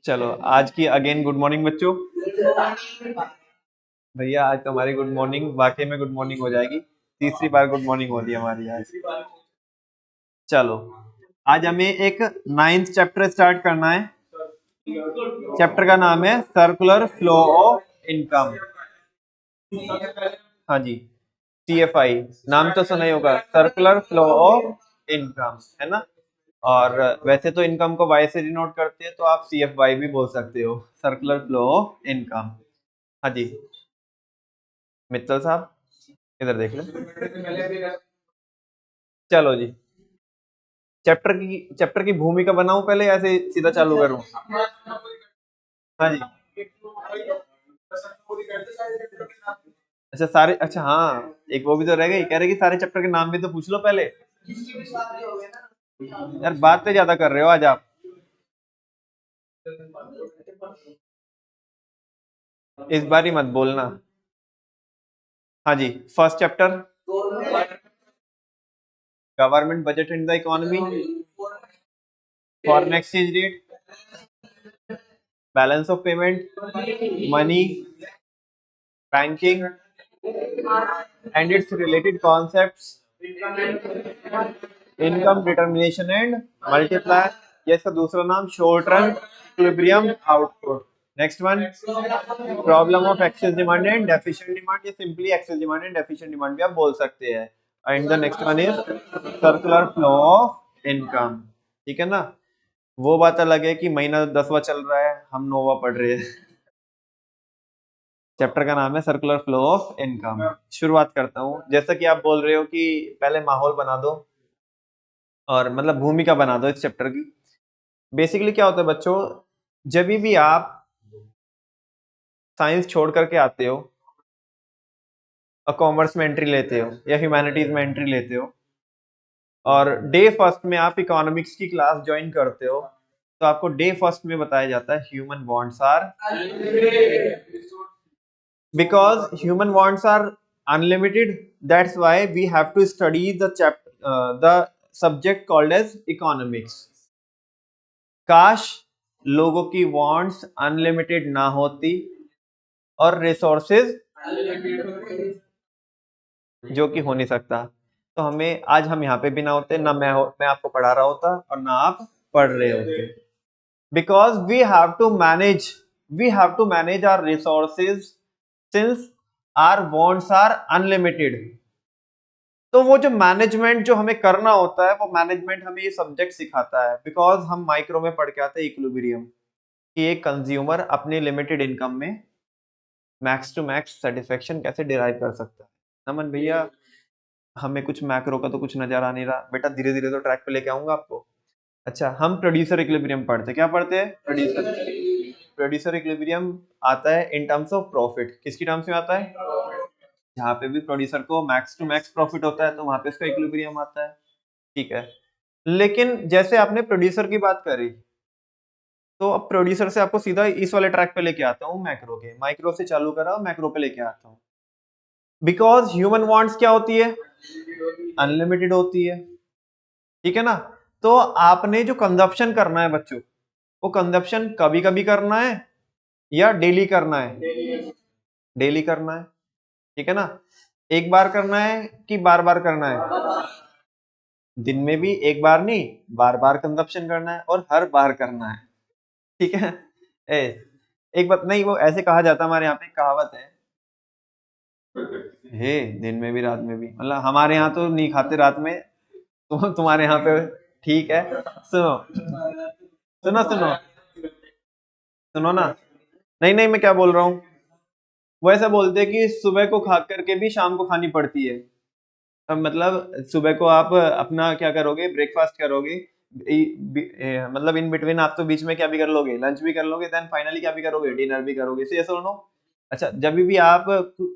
चलो आज की अगेन गुड मॉर्निंग बच्चों। भैया आज तुम्हारी गुड मॉर्निंग वाकई में गुड मॉर्निंग हो जाएगी। तीसरी बार गुड मॉर्निंग हो रही है हमारी आज। चलो आज हमें एक नाइन्थ चैप्टर स्टार्ट करना है। चैप्टर का नाम है सर्कुलर फ्लो ऑफ इनकम। हाँ जी, CFI नाम तो सुना ही होगा, सर्कुलर फ्लो ऑफ इनकम, है ना। और वैसे तो इनकम को वाई से डिनोट करते हैं, तो आप CFY भी बोल सकते हो, सर्कुलर फ्लो ऑफ इनकम। हाँ जी मित्तल साहब, इधर देख लो। चलो जी, चैप्टर की भूमिका बनाऊं पहले या ऐसे सीधा चालू करूं? हाँ जी, अच्छा सारे, अच्छा हाँ, एक वो भी तो रह गई, कह रहे कि सारे चैप्टर के नाम भी तो पूछ लो पहले। यार बात तो ज्यादा कर रहे हो आज आप। इस बार ही मत बोलना। हाँ जी, first chapter government budget in the economy, foreign exchange rate, balance of payment, money, banking and its related concepts, income determination and multiply, ये इसका दूसरा नाम short run equilibrium output. Next one problem of excess demand and deficient demand, ये simply excess demand and deficient demand भी आप बोल सकते हैं। And the next one is circular flow of income. ठीक है ना, वो बात अलग है कि महीना 10वां चल रहा है, हम 9वां पढ़ रहे हैं। चैप्टर का नाम है सर्कुलर फ्लो ऑफ इनकम। शुरुआत करता हूँ, जैसा कि आप बोल रहे हो कि पहले माहौल बना दो और मतलब भूमिका बना दो इस चैप्टर की। बेसिकली क्या होता है बच्चों, जब भी आप साइंस छोड़ करके आते हो और कॉमर्स में एंट्री लेते हो या ह्यूमैनिटीज में एंट्री लेते हो और डे फर्स्ट में आप इकोनॉमिक्स की क्लास ज्वाइन करते हो, तो आपको डे फर्स्ट में बताया जाता है human wants are because human wants are unlimited. That's why we have to study the subject called as economics. काश लोगों की वांट्स अनलिमिटेड ना होती और रिसोर्सेज जो कि हो नहीं सकता, तो हमें आज हम यहाँ पे भी ना होते, ना मैं आपको पढ़ा रहा होता और ना आप पढ़ रहे होते। Because we have to manage our resources since our wants are unlimited. तो वो जो मैनेजमेंट जो हमें करना होता है, वो मैनेजमेंट हमें ये सब्जेक्ट सिखाता है। बिकॉज हम माइक्रो में पढ़ के आते हैं इक्विलिब्रियम, कि एक कंज्यूमर अपने लिमिटेड इनकम में मैक्स टू मैक्स सेटिस्फेक्शन कैसे डिराइव कर सकता है। नमन भैया, हमें कुछ मैक्रो का तो कुछ नजर आ नहीं रहा बेटा, धीरे धीरे तो ट्रैक पे लेके आऊंगा आपको। अच्छा, हम प्रोड्यूसर इक्विलिब्रियम पढ़ते, क्या पढ़ते हैं? प्रोड्यूसर इक्विलिब्रियम आता है इन टर्म्स ऑफ प्रॉफिट। किसकी टर्म्स में आता है? जहाँ पे भी प्रोड्यूसर को मैक्स टू मैक्स प्रॉफिट होता है, तो वहां पे इसका इक्विलिब्रियम आता है। ठीक है, लेकिन जैसे आपने प्रोड्यूसर की बात करी, तो अब प्रोड्यूसर से आपको सीधा इस वाले ट्रैक पे लेके आता हूँ, मैक्रो के, माइक्रो से चालू करा मैक्रो पे लेके आता हूँ। बिकॉज ह्यूमन वांट्स क्या होती है? अनलिमिटेड होती है। ठीक है ना, तो आपने जो कंजप्शन करना है बच्चों, वो कंजप्शन कभी कभी करना है या डेली करना है? डेली करना है। ठीक है ना, एक बार करना है कि बार बार करना है? दिन में भी एक बार नहीं, बार बार कंजप्शन करना है और हर बार करना है। ठीक है। ए, एक बात नहीं, वो ऐसे कहा जाता है, हमारे यहाँ पे एक कहावत है, हे दिन में भी रात में भी, मतलब हमारे यहाँ तो नहीं खाते रात में, तो तुम्हारे यहाँ पे ठीक है। सुनो सुनो सुनो सुनो ना, नहीं नहीं, मैं क्या बोल रहा हूँ, वो ऐसा बोलते हैं कि सुबह को खा करके भी शाम को खानी पड़ती है। अब मतलब सुबह को आप अपना क्या करोगे, ब्रेकफास्ट करोगे, मतलब इन बिटवीन आप तो बीच में क्या भी कर लोगे, लंच भी कर लोगे, देन फाइनली क्या भी करोगे, डिनर भी करोगे। सो यस और नो? अच्छा, जब भी आप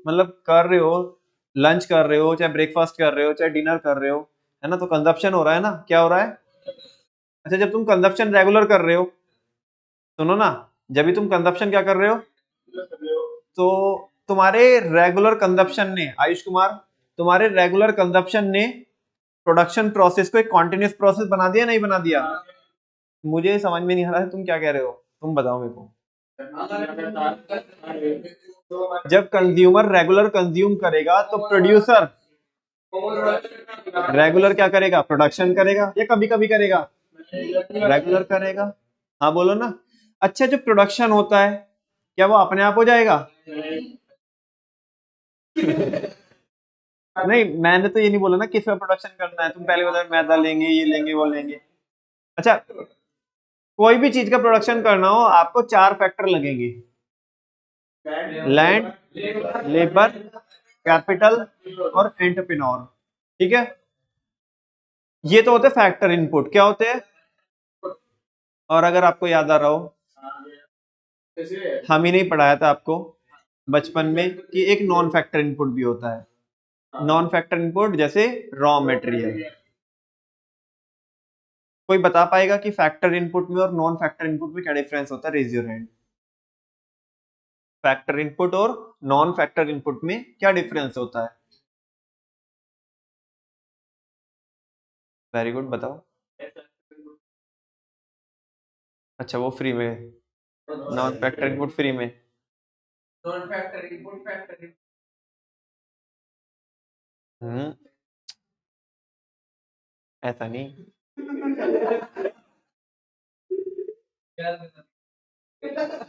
मतलब कर रहे हो, लंच कर रहे हो, चाहे ब्रेकफास्ट कर रहे हो, चाहे डिनर कर रहे हो, है ना, तो कंजप्शन हो रहा है ना, क्या हो रहा है? अच्छा, जब तुम कंजप्शन रेगुलर कर रहे हो, सुनो ना, जब भी तुम कंजप्शन क्या कर रहे हो, तो तुम्हारे रेगुलर कंजप्शन ने, आयुष कुमार, तुम्हारे रेगुलर कंजप्शन ने प्रोडक्शन प्रोसेस को एक कॉन्टिन्यूस प्रोसेस बना दिया, नहीं बना दिया? मुझे समझ में नहीं आ रहा है तुम क्या कह रहे हो, तुम बताओ मेरे को। जब कंज्यूमर रेगुलर कंज्यूम करेगा तो प्रोड्यूसर रेगुलर क्या करेगा, प्रोडक्शन करेगा या कभी कभी करेगा, रेगुलर करेगा। हाँ बोलो ना। अच्छा जो प्रोडक्शन होता है क्या वो अपने आप हो जाएगा? नहीं मैंने तो ये नहीं बोला ना किस में प्रोडक्शन करना है, तुम पहले बताओ मैदा लेंगे, ये लेंगे, वो लेंगे। अच्छा कोई भी चीज का प्रोडक्शन करना हो आपको चार फैक्टर लगेंगे, लैंड, लेबर, कैपिटल और एंटरप्रेन्योर। ठीक है, ये तो होते फैक्टर इनपुट, क्या होते हैं? और अगर आपको याद आ रहा हो, हम ही नहीं पढ़ाया था आपको बचपन में कि एक नॉन फैक्टर इनपुट भी होता है। नॉन फैक्टर इनपुट जैसे रॉ मटेरियल। कोई बता पाएगा कि फैक्टर इनपुट में और नॉन फैक्टर इनपुट में क्या डिफरेंस होता है? Raise your hand. Factor input और नॉन फैक्टर इनपुट में क्या डिफरेंस होता है? वेरी गुड, बताओ। अच्छा वो फ्री में, नॉन फैक्टर इनपुट फ्री में। हम्म, ऐसा नहीं।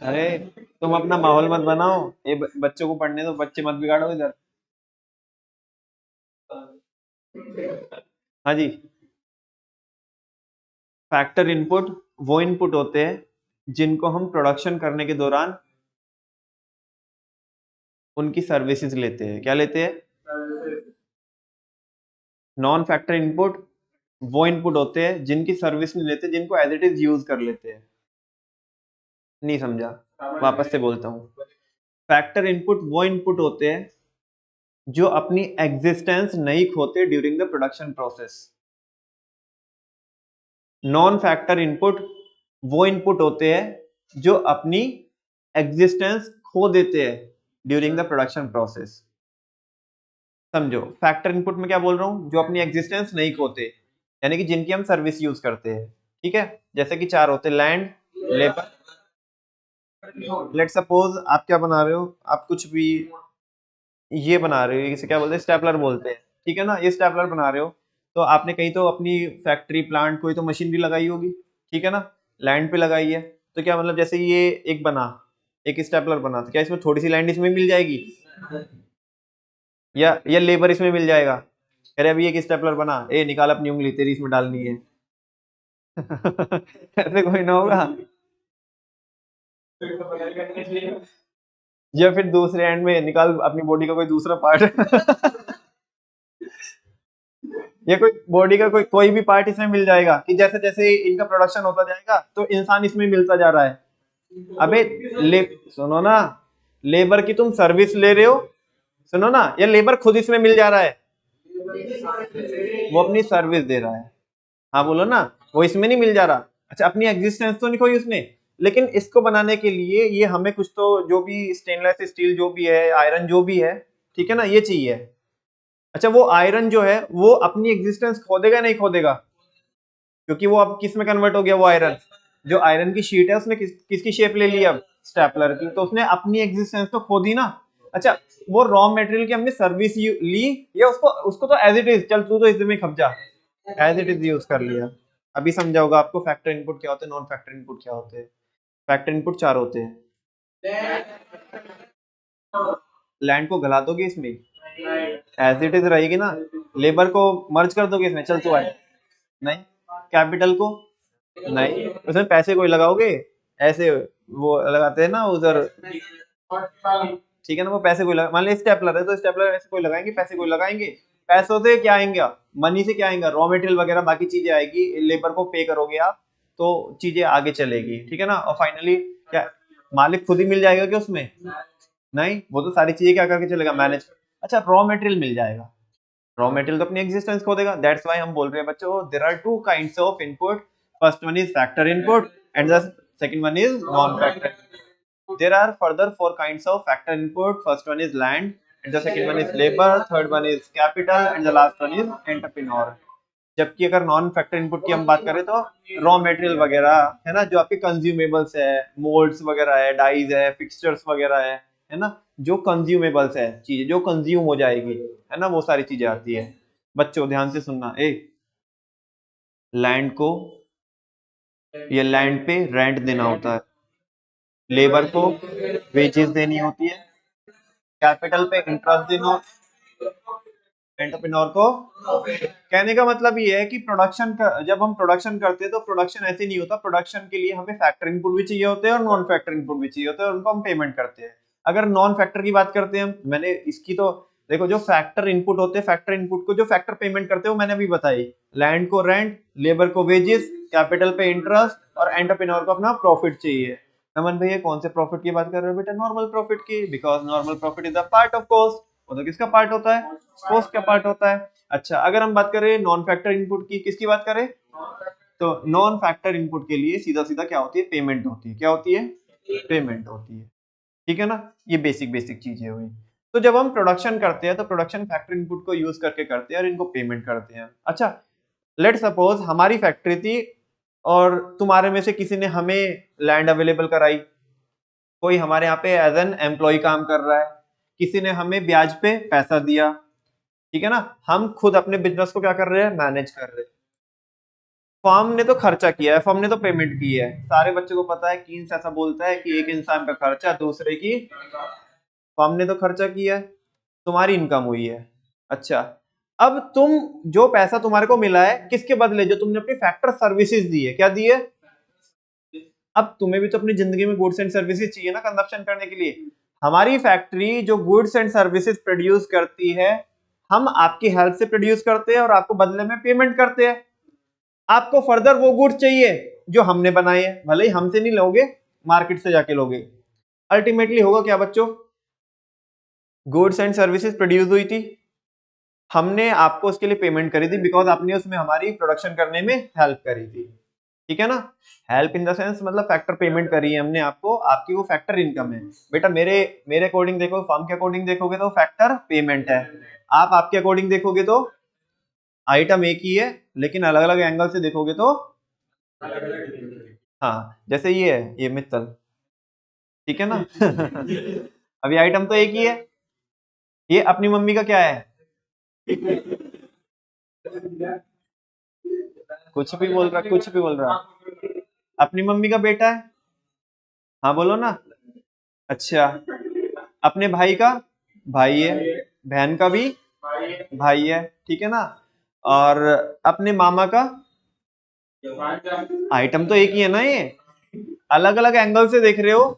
अरे तुम अपना माहौल मत बनाओ, ये बच्चों को पढ़ने दो, बच्चे मत बिगाड़ो इधर। हाँ जी। फैक्टर इनपुट वो इनपुट होते हैं जिनको हम प्रोडक्शन करने के दौरान उनकी सर्विसेज लेते हैं। क्या लेते हैं? नॉन फैक्टर इनपुट वो इनपुट होते हैं जिनकी सर्विस नहीं लेते, जिनको एज इट इज यूज कर लेते हैं। नहीं समझा, वापस से बोलता हूँ। फैक्टर इनपुट वो इनपुट होते हैं जो अपनी एग्जिस्टेंस नहीं खोते during the production process. Non factor input वो इनपुट होते हैं जो अपनी एग्जिस्टेंस खो देते हैं ड्यूरिंग द प्रोडक्शन प्रोसेस। समझो, फैक्टर इनपुट में क्या बोल रहा हूं, जो अपनी एग्जिस्टेंस नहीं खोते, यानी कि जिनकी हम सर्विस यूज करते हैं। ठीक है, जैसे कि चार होते, लैंड, लेबर। लेट सपोज आप क्या बना रहे हो, आप कुछ भी ये बना रहे हो, इसे क्या बोलते हैं, स्टेपलर बोलते हैं। ठीक है ना, ये स्टेपलर बना रहे हो, तो आपने कहीं तो अपनी फैक्ट्री प्लांट कोई तो मशीन भी लगाई होगी। ठीक है ना, लैंड पे लगाई है, तो क्या मतलब जैसे ये एक बना, एक स्टेपलर बना, तो क्या इसमें थोड़ी सी लैंड इसमें मिल जाएगी, या लेबर इसमें मिल जाएगा? अरे अभी एक स्टेपलर बना, ए निकाल अपनी उंगली, तेरी इसमें डालनी है। ऐसे कोई ना होगा। या फिर दूसरे एंड में निकाल अपनी बॉडी का कोई दूसरा पार्ट। या कोई बॉडी का कोई कोई भी पार्ट इसमें मिल जाएगा, कि जैसे जैसे इनका प्रोडक्शन होता जाएगा तो इंसान इसमें मिलता जा रहा है। अबे ले सुनो ना, लेबर की तुम सर्विस ले रहे हो, सुनो ना, या लेबर खुद इसमें मिल जा रहा है? वो अपनी सर्विस दे रहा है। हाँ बोलो ना, वो इसमें नहीं मिल जा रहा। अच्छा अपनी एग्जिस्टेंस तो नहीं खोई उसने, लेकिन इसको बनाने के लिए ये हमें कुछ तो, जो भी स्टेनलेस स्टील जो भी है, आयरन जो भी है, ठीक है ना, ये चाहिए। अच्छा वो आयरन जो है वो अपनी एग्जिस्टेंस खो देगा नहीं खो देगा? क्योंकि वो अब किस में कन्वर्ट हो गया, वो आयरन, जो आयरन की शीट है उसने किसकी शेप ले ली अब, स्टेपलर की, तो उसने अपनी एग्जिस्टेंस तो खो दी ना। अच्छा वो रॉ मटेरियल की हमने सर्विस ली, या उसको उसको तो एज इट इज, चल तू तो इसमें खप जा, एज इट इज यूज कर लिया। अभी समझा होगा आपको फैक्टर इनपुट क्या होते हैं, नॉन फैक्टर इनपुट क्या होते हैं। फैक्टर इनपुट चार होते हैं। लैंड को गला दोगे इसमें, एज इट इज रहेगी ना। लेबर को मर्ज कर दोगे इसमें, चल तू आए, नहीं। कैपिटल को, नहीं, उसमें पैसे कोई लगाओगे, ऐसे वो लगाते हैं ना उधर। ठीक है ना, वो पैसे कोई लगा, मान ली स्टेपलर है तो स्टेपलर ऐसे कोई लगाएंगे, पैसे कोई लगाएंगे। पैसों से क्या आएंगे, मनी से क्या आएगा, रॉ मटेरियल वगैरह बाकी चीजें आएगी, लेबर को पे करोगे आप, तो चीजें आगे चलेगी। ठीक है ना, और फाइनली क्या, मालिक खुद ही मिल जाएगा क्या उसमें? नहीं, वो तो सारी चीजें क्या करके चलेगा, मैनेज। अच्छा रॉ मटेरियल मिल जाएगा, रॉ मटेरियल तो अपनी एग्जिस्टेंस खो देगा। दैट्स व्हाई हम बोल रहे हैं बच्चों, there are two kinds of input, first one is factor input and the second one is non factor. There are further four kinds of factor input. First one is land, and the second one is labor, third one is capital, and the last one is entrepreneur. जबकि अगर non factor input की हम बात करें तो raw material वगैरह है ना, जो आपके कंज्यूमेबल्स है, मोल्ड्स वगैरह है, डाइज है, फिक्सचर्स वगैरह है ना, जो कंज्यूमेबल्स है, चीजें जो कंज्यूम हो जाएगी, है ना, वो सारी चीजें आती है। बच्चों ध्यान से सुनना, लैंड को, ये लैंड पे रेंट देना होता है, लेबर को वेजेस देनी होती है, कैपिटल पे इंटरेस्ट देना होता है, एंटरप्रेन्योर को। कहने का मतलब ये है कि प्रोडक्शन का, जब हम प्रोडक्शन करते हैं तो प्रोडक्शन ऐसे नहीं होता, प्रोडक्शन के लिए हमें फैक्टर इनपुट भी चाहिए होते हैं और नॉन फैक्टर इनपुट भी चाहिए होते हैं, और उनको हम पेमेंट करते हैं। अगर नॉन फैक्टर की बात करते हैं हम, मैंने इसकी तो देखो, जो फैक्टर इनपुट होते हैं, फैक्टर इनपुट को जो फैक्टर पेमेंट करते हो मैंने अभी बताई, लैंड को रेंट, लेबर को वेजेस, कैपिटल पे इंटरेस्ट और एंटरप्रेन्योर को अपना प्रॉफिट चाहिए। नमन भैया कौन से प्रॉफिट की बात कर रहे हो बेटा? नॉर्मल प्रॉफिट की, because normal profit is a part of cost. वो तो किसका पार्ट होता है? कॉस्ट का पार्ट होता है। अच्छा, अगर हम बात करें नॉन फैक्टर इनपुट की, किसकी बात करें? तो नॉन फैक्टर इनपुट के लिए सीधा सीधा क्या होती है? पेमेंट होती है। क्या होती है? पेमेंट होती है। ठीक है ना, ये बेसिक बेसिक चीजें हुई। तो जब हम प्रोडक्शन करते हैं तो प्रोडक्शन फैक्टर इनपुट को यूज करके करते हैं और इनको पेमेंट करते हैं। अच्छा, लेट सपोज हमारी फैक्ट्री थी और तुम्हारे में से किसी ने हमें लैंड अवेलेबल कराई, कोई हमारे यहाँ पे एज एन एम्प्लॉय काम कर रहा है, किसी ने हमें ब्याज पे पैसा दिया, ठीक है ना, हम खुद अपने बिजनेस को क्या कर रहे हैं? मैनेज कर रहे हैं। फर्म ने तो खर्चा किया है, फर्म ने तो पेमेंट की है। सारे बच्चों को पता है, कीन्स ऐसा बोलता है कि एक इंसान का खर्चा दूसरे की, फर्म ने तो खर्चा किया है, तुम्हारी इनकम हुई है। अच्छा, अब तुम, जो पैसा तुम्हारे को मिला है किसके बदले? जो तुमने अपनी फैक्टर सर्विसेज दी है। क्या दी है? अब तुम्हें भी तो अपनी जिंदगी में गुड्स एंड सर्विसेज चाहिए ना, कंजप्शन करने के लिए। हमारी फैक्ट्री जो गुड्स एंड सर्विसेज प्रोड्यूस करती है, हम आपकी हेल्प से प्रोड्यूस करते हैं और आपको बदले में पेमेंट करते हैं। आपको फर्दर वो गुड्स चाहिए जो हमने बनाए हैं, भले ही हमसे नहीं लोगे, मार्केट से जाके लोगे। अल्टीमेटली होगा क्या बच्चों? गुड्स एंड सर्विसेज प्रोड्यूस हुई थी, हमने आपको उसके लिए पेमेंट करी थी, बिकॉज आपने उसमें हमारी प्रोडक्शन करने में हेल्प करी थी। ठीक है ना, हेल्प इन द सेंस मतलब फैक्टर पेमेंट करी है हमने आपको, आपकी वो फैक्टर इनकम है। बेटा मेरे मेरे अकॉर्डिंग देखो, फर्म के अकॉर्डिंग देखोगे तो फैक्टर पेमेंट है, आप आपके अकॉर्डिंग देखोगे तो आइटम एक ही है, लेकिन अलग अलग एंगल से देखोगे तो, हाँ, जैसे ये है, ये मित्तल, ठीक है ना अभी आइटम तो एक ही है। ये अपनी मम्मी का क्या है? कुछ भी बोल रहा, कुछ भी बोल रहा, अपनी मम्मी का बेटा है। हाँ बोलो ना। अच्छा, अपने भाई का भाई है, बहन का भी भाई है, ठीक है ना, और अपने मामा का, आइटम तो एक ही है ना ये, अलग अलग एंगल से देख रहे हो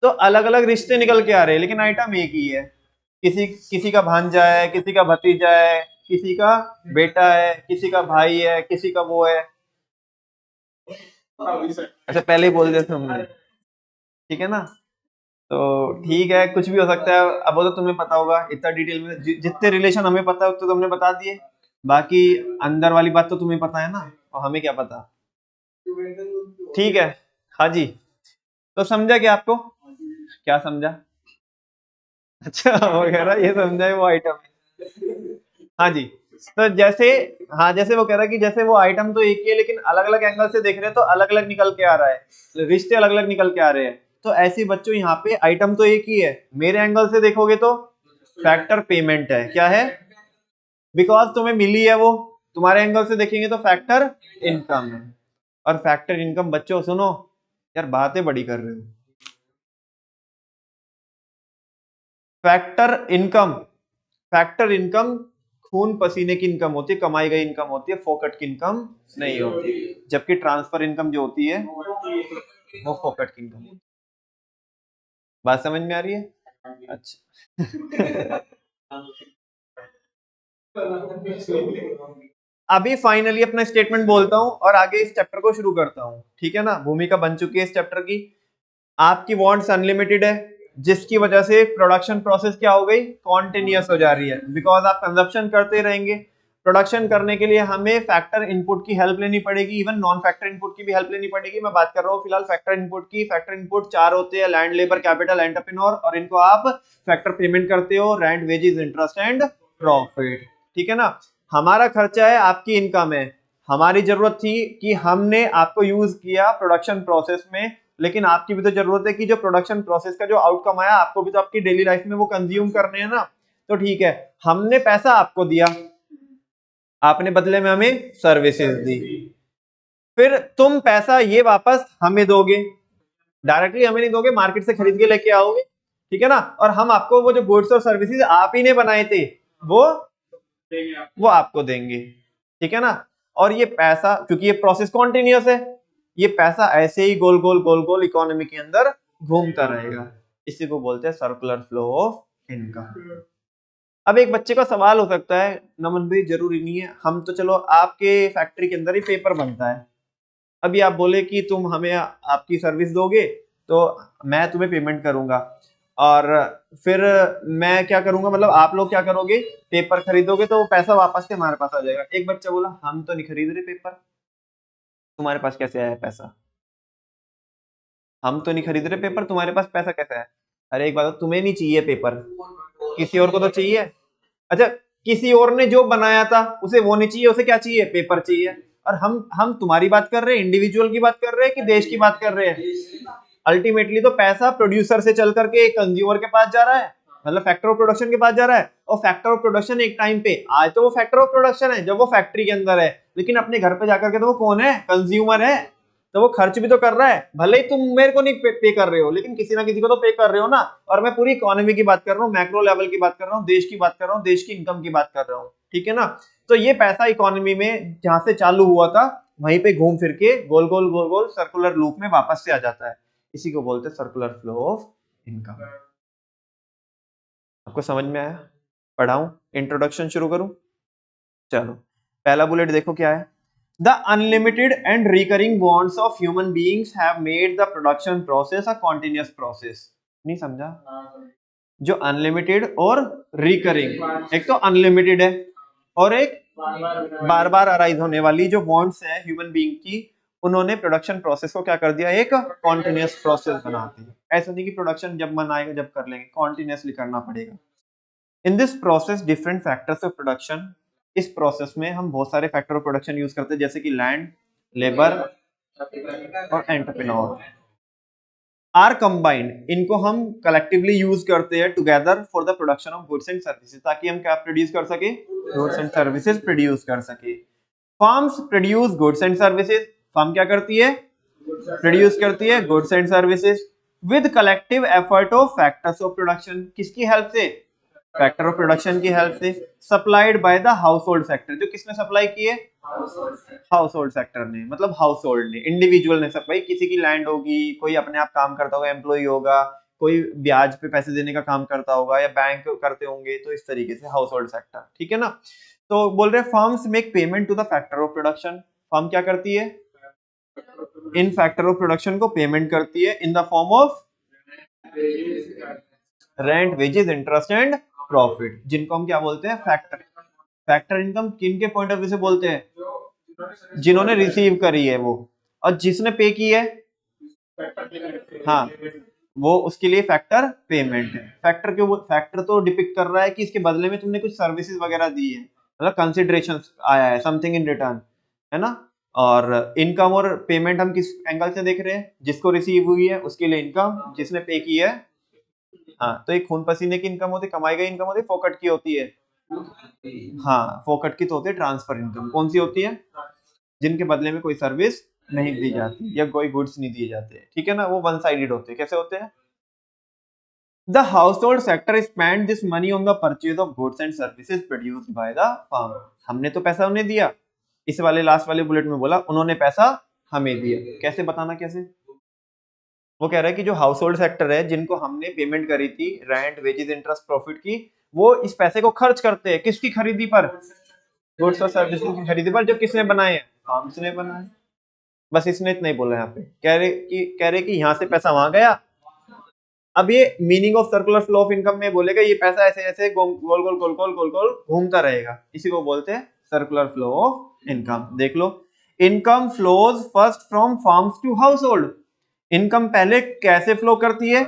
तो अलग अलग रिश्ते निकल के आ रहे हैं, लेकिन आइटम एक ही है। किसी किसी का भांजा है, किसी का भतीजा है, किसी का बेटा है, किसी का भाई है, किसी का वो है। अच्छा, पहले ही बोल देते हमने, ठीक है ना। तो ठीक है, कुछ भी हो सकता है, अब वो तो तुम्हें पता होगा इतना डिटेल में, जितने रिलेशन हमें पता है उतने तो हमने बता दिए, बाकी अंदर वाली बात तो तुम्हें पता है ना, और हमें क्या पता। ठीक है, हाँ जी। तो समझा क्या आपको? क्या समझा? अच्छा वो कह रहा है ये समझा है वो आइटम है। हाँ जी, तो जैसे, हाँ जैसे वो कह रहा है कि जैसे वो आइटम तो एक ही है लेकिन अलग अलग एंगल से देख रहे हैं तो अलग अलग निकल के आ रहा है, रिश्ते अलग अलग निकल के आ रहे हैं। तो ऐसे बच्चों यहाँ पे आइटम तो एक ही है, मेरे एंगल से देखोगे तो फैक्टर पेमेंट है। क्या है? बिकॉज तुम्हें मिली है वो, तुम्हारे एंगल से देखेंगे तो फैक्टर इनकम है। और फैक्टर इनकम बच्चों सुनो, यार बातें बड़ी कर रहे हो। फैक्टर इनकम, फैक्टर इनकम खून पसीने की इनकम होती है, कमाई गई इनकम होती है, फोकट की इनकम नहीं होती। जबकि ट्रांसफर इनकम जो होती है वो फोकट की इनकम होती है। बात समझ में आ रही है? अच्छा अभी फाइनली अपना स्टेटमेंट बोलता हूं और आगे इस चैप्टर को शुरू करता हूं, ठीक है ना। भूमिका बन चुकी है इस चैप्टर की। आपकी वांट्स अनलिमिटेड है, जिसकी वजह से प्रोडक्शन प्रोसेस क्या हो गई? कॉन्टिन्यूअस हो जा रही है, बिकॉज आप कंजप्शन करते रहेंगे। प्रोडक्शन करने के लिए हमें फैक्टर इनपुट की हेल्प लेनी पड़ेगी, इवन नॉन फैक्टर इनपुट की भी हेल्प लेनी पड़ेगी। मैं बात कर रहा हूँ फिलहाल फैक्टर इनपुट की। फैक्टर इनपुट चार होते हैं, लैंड, लेबर, कैपिटल, एंटरप्रेन्योर, और इनको आप फैक्टर पेमेंट करते हो, rent, wages, interest and profit, ठीक है ना। हमारा खर्चा है, आपकी इनकम है। हमारी जरूरत थी कि हमने आपको यूज किया प्रोडक्शन प्रोसेस में, लेकिन आपकी भी तो जरूरत है कि जो प्रोडक्शन प्रोसेस का जो आउटकम आया, आपको भी तो आपकी डेली लाइफ में वो कंज्यूम करने हैं ना। तो ठीक है, हमने पैसा आपको दिया, आपने बदले में हमें सर्विसेज दी, फिर तुम पैसा ये वापस हमें दोगे, डायरेक्टली हमें नहीं दोगे, मार्केट से खरीद के लेके आओगे, ठीक है ना। और हम आपको वो जो गुड्स और सर्विसेज आप ही ने बनाए थे वो आपको देंगे, ठीक है ना। और ये पैसा, क्योंकि ये प्रोसेस कॉन्टिन्यूअस है, ये पैसा ऐसे ही गोल गोल गोल गोल इकोनॉमी के अंदर घूमता रहेगा। इसी को बोलते हैं सर्कुलर फ्लो ऑफ इनकम। अब एक बच्चे का सवाल हो सकता है, नमन भाई जरूरी नहीं है, हम तो चलो आपके फैक्ट्री के अंदर ही पेपर बनता है, अभी आप बोले कि तुम हमें आपकी सर्विस दोगे तो मैं तुम्हें पेमेंट करूंगा, और फिर मैं क्या करूंगा, मतलब आप लोग क्या करोगे, पेपर खरीदोगे तो वो पैसा वापस से हमारे पास आ जाएगा। एक बच्चा बोला हम तो नहीं खरीद रहे पेपर, तुम्हारे पास कैसे आया पैसा? हम तो नहीं खरीद रहे पेपर, तुम्हारे पास पैसा कैसे आया? अरे एक बात, तुम्हें नहीं चाहिए पेपर, किसी और को तो चाहिए। अच्छा, किसी और ने जो बनाया था उसे वो नहीं चाहिए, उसे क्या चाहिए, पेपर चाहिए। और हम तुम्हारी बात कर रहे हैं, इंडिविजुअल की बात कर रहे हैं कि देश की बात कर रहे हैं? अल्टीमेटली तो पैसा प्रोड्यूसर से चल करके कंज्यूमर के पास जा रहा है, मतलब फैक्टर ऑफ प्रोडक्शन के पास जा रहा है। और फैक्टर ऑफ प्रोडक्शन एक टाइम पे, आज तो वो फैक्टर ऑफ प्रोडक्शन है जब वो फैक्ट्री के अंदर है, लेकिन अपने घर पे जाकर के तो वो कौन है, कंज्यूमर है। तो वो खर्च भी तो कर रहा है, भले ही तुम मेरे को नहीं पे कर रहे हो, लेकिन किसी ना किसी को तो पे कर रहे हो ना। और मैं पूरी इकोनॉमी की बात कर रहा हूँ, मैक्रो लेवल की बात कर रहा हूँ, देश की बात कर रहा हूँ, देश की इनकम की बात कर रहा हूँ, ठीक है ना। तो ये पैसा इकोनॉमी में जहां से चालू हुआ था, वहीं पे घूम फिर के गोल गोल गोल गोल सर्कुलर लूप में वापस से आ जाता है। इसी को बोलते हैं सर्कुलर फ्लो ऑफ इनकम। आपको समझ में आया? पढ़ाऊं, इंट्रोडक्शन शुरू करूं? चलो, पहला बुलेट देखो क्या है। The unlimited and recurring wants of human beings have made the production process a continuous process. नहीं समझा? जो अनलिमिटेड और रिकरिंग, एक तो अनलिमिटेड है और एक बार बार अराइज होने वाली जो वांट्स है ह्यूमन बीइंग की, उन्होंने प्रोडक्शन प्रोसेस को क्या कर दिया, एक कॉन्टिन्यूअस प्रोसेस बना दिया। ऐसा नहीं कि प्रोडक्शन जब मन आएगा जब कर लेंगे, कॉन्टिन्यूअसली करना पड़ेगा। In this process different factors of production, इस प्रोसेस में हम बहुत सारे फैक्टर ऑफ प्रोडक्शन यूज करते हैं, जैसे कि लैंड, लेबर और एंटरप्रेन्योर आर कंबाइंड। इनको हम कलेक्टिवली यूज करते हैं together for the production of goods and services, ताकि हम क्या प्रोड्यूस कर सके, गुड्स एंड सर्विसेज प्रोड्यूस कर सके। Firms produce goods and services, firm क्या करती है, प्रोड्यूस करती है goods and services with collective effort of factors of production, किसकी हेल्प से, फैक्टर ऑफ प्रोडक्शन की हेल्प से। Supplied by the house hold sector, जो किसने सप्लाई किए, हाउस होल्ड सेक्टर ने, मतलब हाउस होल्ड ने, इंडिविजुअल ने सप्लाई, किसी की लैंड होगी, कोई अपने आप काम करता होगा, एम्प्लॉय होगा, कोई ब्याज पे पैसे देने का काम करता होगा, या बैंक करते होंगे, तो इस तरीके से हाउस होल्ड सेक्टर, ठीक है ना। तो बोल रहे firms make payment to the factor of production, firm क्या करती है, इन फैक्टर ऑफ प्रोडक्शन को पेमेंट करती है in the form of rent, wages, interest and profit, जिनको हम क्या बोलते हैं, फैक्टर। फैक्टर इनकम किन के पॉइंट ऑफ व्यू से बोलते हैं, जिन्होंने रिसीव करी है वो, और जिसने पे की है, हाँ, वो उसके लिए फैक्टर पेमेंट है। फैक्टर क्यों, फैक्टर तो डिपिक्ट कर रहा है कि इसके बदले में तुमने कुछ सर्विसेज वगैरह दी है, मतलब कंसिडरेशन आया है, समथिंग इन रिटर्न, है ना। और इनकम और पेमेंट हम किस एंगल से देख रहे हैं, जिसको रिसीव हुई है उसके लिए इनकम, जिसने पे की है, हाँ, तो एक खून पसीने की इनकम होती है, कमाई गई इनकम होती है, फोकट की होती है, हाँ, फोकट की तो होती है ट्रांसफर इनकम। कौन सी होती है, जिनके बदले में कोई सर्विस नहीं दी जाती या कोई गुड्स नहीं दिए जाते, ठीक है ना, वो वन साइडेड होते हैं। कैसे होते हैं, the household sector spend this money on the purchase of goods and services produced by the firm. हमने तो पैसा उन्हें दिया, इस वाले लास्ट वाले बुलेट में बोला उन्होंने पैसा हमें दिया। कैसे बताना, कैसे, वो कह रहा है कि जो हाउस होल्ड सेक्टर है, जिनको हमने पेमेंट करी थी रेंट, वेजेस, इंटरेस्ट, प्रॉफिट की, वो इस पैसे को खर्च करते हैं किसकी खरीदी पर, गुड्स और सर्विसेज की खरीदी पर, जो किसने बनाए हैं, फार्म्स ने बनाए। बस इसने इतना ही बोला यहाँ पे, कह रहे कि यहाँ से पैसा वहां गया। अब ये meaning of circular flow of income में बोलेगा ये पैसा ऐसे ऐसे गोल गोल गोल गोल गोल गोल घूमता रहेगा, इसी को बोलते हैं सर्कुलर फ्लो ऑफ इनकम। देख लो, income flows first from farms to household. Income पहले कैसे फ्लो करती है,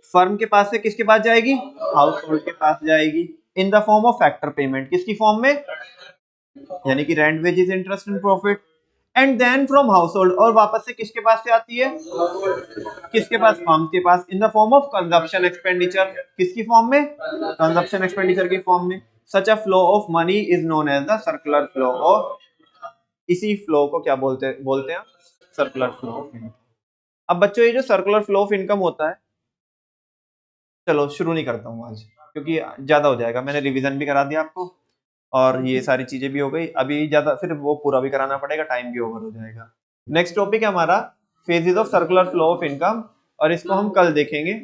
फर्म के पास से किसके पास जाएगी, हाउस होल्ड के पास जाएगी। In the form of factor payment, किसकी फॉर्म में, यानी कि rent, wages, interest and profit. And then from household, और वापस से किसके पास से आती है, किसके पास, फर्म के पास, in the form of consumption expenditure, किसकी फॉर्म में, कंजप्शन एक्सपेंडिचर की फॉर्म में। Such a flow of money is known as the circular flow of, इसी फ्लो को क्या बोलते बोलते हैं, सर्कुलर फ्लो ऑफ इनकम। अब बच्चों ये जो सर्कुलर फ्लो ऑफ इनकम होता है, चलो शुरू नहीं करता हूँ आज क्योंकि ज्यादा हो जाएगा, मैंने रिवीजन भी करा दिया आपको और ये सारी चीजें भी हो गई, अभी ज्यादा फिर वो पूरा भी कराना पड़ेगा, टाइम भी ओवर हो जाएगा। नेक्स्ट टॉपिक है हमारा phases of circular flow of income, और इसको हम कल देखेंगे,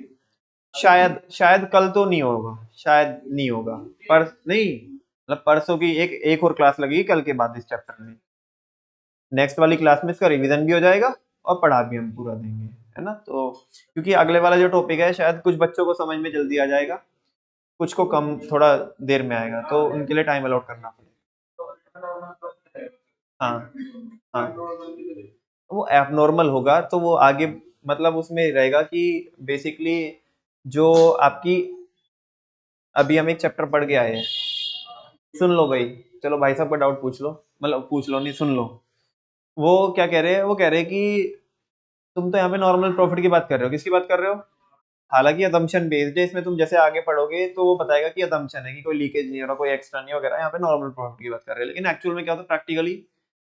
शायद शायद कल तो नहीं होगा, शायद नहीं होगा, पर नहीं मतलब परसों की एक और क्लास लगेगी कल के बाद इस चैप्टर में, नेक्स्ट वाली क्लास में इसका रिवीजन भी हो जाएगा और पढ़ा भी हम पूरा देंगे, है ना। तो क्योंकि अगले वाला जो टॉपिक है शायद कुछ बच्चों को समझ में जल्दी आ जाएगा, कुछ को कम थोड़ा देर में आएगा, तो उनके लिए टाइम अलॉट करना पड़ेगा। हाँ हाँ, वो एबनॉर्मल होगा तो वो आगे मतलब उसमें रहेगा कि बेसिकली जो आपकी, अभी हम एक चैप्टर पढ़ के आए हैं, सुन लो भाई, चलो भाई साहब का डाउट पूछ लो, मतलब पूछ लो नहीं सुन लो, वो क्या कह रहे हैं, वो कह रहे हैं कि तुम तो यहाँ पे नॉर्मल प्रॉफिट की बात कर रहे हो, किसकी बात कर रहे हो, हालांकि असम्पशन बेस्ड है, इसमें तुम जैसे आगे पढ़ोगे तो वो बताएगा कि असम्पशन है कि कोई लीकेज नहीं हो रहा, कोई एक्स्ट्रा नहीं वगैरह, यहाँ पे नॉर्मल प्रॉफिट की बात कर रहे हैं, लेकिन एक्चुअल में क्या होता है प्रैक्टिकली,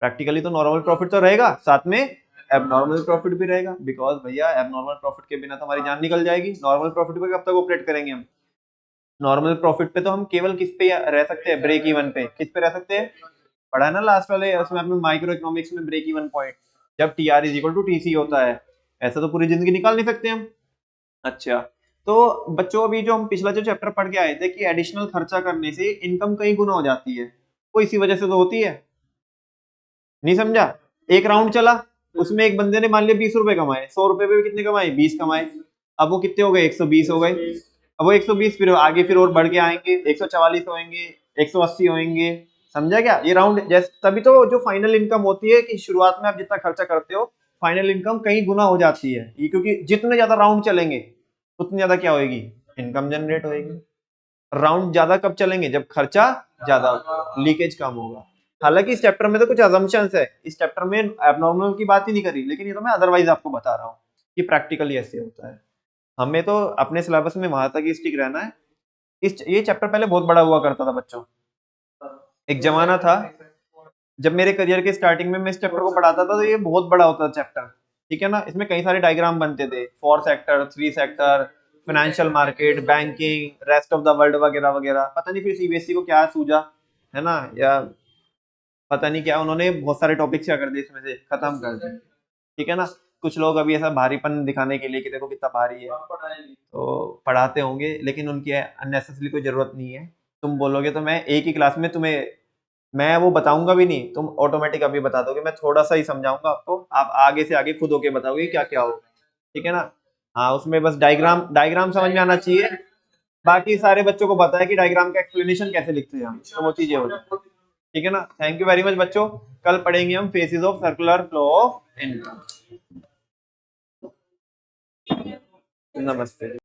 प्रैक्टिकली तो नॉर्मल प्रॉफिट तो रहेगा, साथ में एबनॉर्मल प्रॉफिट भी रहेगा, बिकॉज भैया एबनॉर्मल प्रॉफिट के बिना तो हमारी जान निकल जाएगी, नॉर्मल प्रॉफिट पे कब तक ऑपरेट करेंगे हम, नॉर्मल प्रॉफिट पे तो हम केवल किस पे रह सकते हैं, ब्रेक इवन पे, किस पे रह सकते हैं, पढ़ा है ना लास्ट वाले उसमें आपने माइक्रो इकोनॉमिक्स में, ब्रेक इवन पॉइंट, जब T R is equal to T C होता है, ऐसा तो पूरी जिंदगी निकाल नहीं सकते हम। अच्छा, तो बच्चों अभी जो हम पिछला जो चैप्टर पढ़ के आए थे कि एडिशनल खर्चा करने से इनकम कई गुना हो जाती है, वो इसी वजह से तो होती है, नहीं समझा, एक राउंड चला, उसमें एक बंदे ने मान लिया 20 रुपए कमाए, 100 रुपए पे कितने कमाए, 20 कमाए, अब वो कितने हो गए, 120 हो गए, अब वो 120 फिर आगे फिर और बढ़ के आएंगे, 144 होंगे, 180 होंगे, समझा क्या, ये राउंड जैसे, तभी तो जो फाइनल इनकम होती है कि शुरुआत में आप जितना खर्चा करते हो फाइनल इनकम कई गुना हो जाती है, ये क्योंकि जितने ज्यादा राउंड चलेंगे उतनी ज्यादा क्या होगी, इनकम जनरेट होगी। राउंड ज्यादा कब चलेंगे, जब खर्चा ज्यादा होगा, लीकेज कम होगा। हालांकि इस चैप्टर में तो कुछ अजम्पशंस है, इस चैप्टर में एबनॉर्मल की बात ही नहीं करी, लेकिन ये तो मैं अदरवाइज आपको बता रहा हूँ कि प्रैक्टिकली ऐसे होता है, हमें तो अपने सिलेबस में वहां तक ही स्टिक रहना है। इस ये चैप्टर पहले बहुत बड़ा हुआ करता था बच्चों, एक जमाना था जब मेरे करियर के स्टार्टिंग में मैं इस चैप्टर को पढ़ाता था तो ये बहुत बड़ा होता था चैप्टर, ठीक है ना, इसमें कई सारे डायग्राम बनते थे, 4 sector, 3 sector, financial market, banking, rest of the world वगैरह वगैरह, पता नहीं फिर सीबीएसई को क्या सूझा, है ना, या पता नहीं क्या उन्होंने बहुत सारे टॉपिक्स क्या कर दिए इसमें से खत्म कर दिए, ठीक है ना। कुछ लोग अभी ऐसा भारीपन दिखाने के लिए कि देखो कितना भारी है तो पढ़ाते होंगे, लेकिन उनकी अननेसेसरी कोई जरूरत नहीं है, तुम बोलोगे तो मैं एक ही क्लास में तुम्हें, मैं वो बताऊंगा भी नहीं, तुम ऑटोमेटिक अभी बता दोगे, मैं थोड़ा सा ही समझाऊंगा आपको, आप आगे से आगे खुद होके बताओगे क्या क्या होगा, ठीक है ना। हाँ उसमें बस डायग्राम डायग्राम समझ में आना चाहिए, बाकी सारे बच्चों को पता है कि डायग्राम का एक्सप्लेनेशन कैसे लिखते हैं हम, तो वो चीजें हो जाए, ठीक है ना। थैंक यू वेरी मच बच्चों, कल पढ़ेंगे हम faces of circular flow of income. नमस्ते।